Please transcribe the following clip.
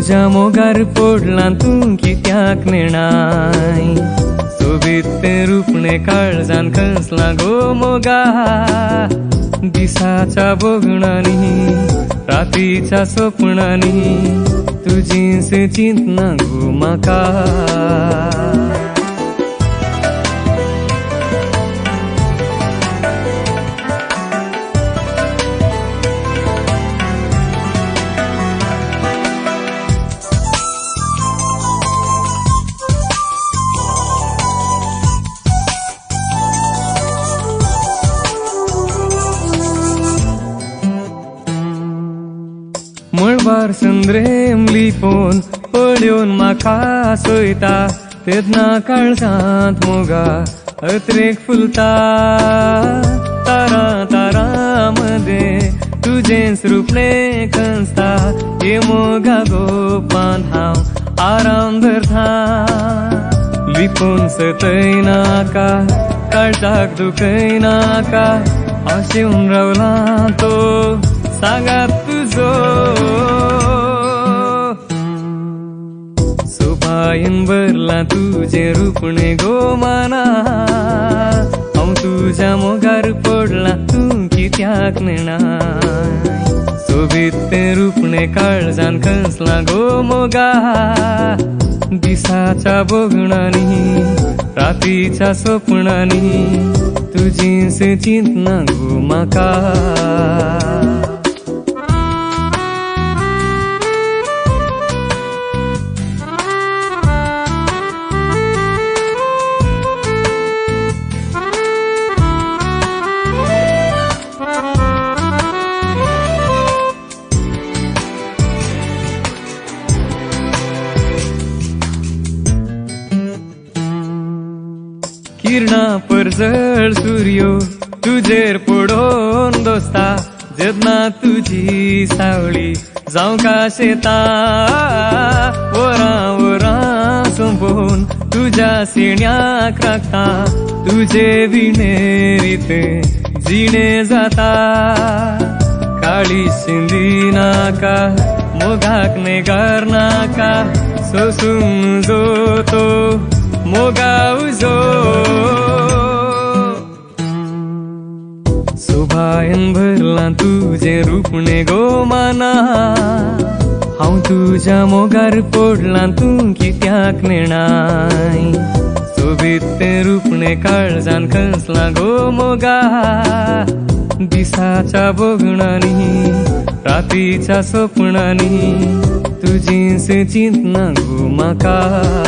तुझ्या मोगार पोडला तू कित्याक नेणाय सोबीत ते रूपणे काळजान खसला गो मोगा दिसाच्या बोगणानी रातीच्या स्वप्नानी तुझीच चिंतना गो म्हाका मळबार संद्रेम लिपोन पळयोन म्हाका सोयता तेदना काळजांत मोगा अत्रेक फुलता तारा तारा मदे तुजेंच रूपणे खसता हे मोगा गोपान हांव आराम धरता लिपोन सतयनाका काळजाक दुखयनाका आशेवन रावला तो सांगात तुजो सोपायन भरला तुझे रूपणे गो माना हांव तुझ्या मोगार पडला तू कित्याक नेणाय सोबीत ते रूपणे काळजान खसला गो मोगा दिसाच्या बोगणानी रातीच्या स्वप्नानी तुझीच चिंतना गो म्हाका किरणा परजळ सूर्यो तुजेर पडोन दोस्ता जेदना तुजी सावळी जावं काशेता वरां वरां संपोवन तुज्या सिण्याक राखता तुजे विणेरीत जिणे जाता काळी शिंदी नाका मोगाक नेगार नाका सोसून जो तो मोगा उजो सोभायन भरला तुझे रूपणे गो माना हांव तुझ्या मोगार पडला तू कित्याक नेणाय सोबीत ते रूपणे काळजान खसला गो मोगा दिसाच्या बोगणानी रातीच्या स्वप्नानी तुझीच चिंतना गो म्हाका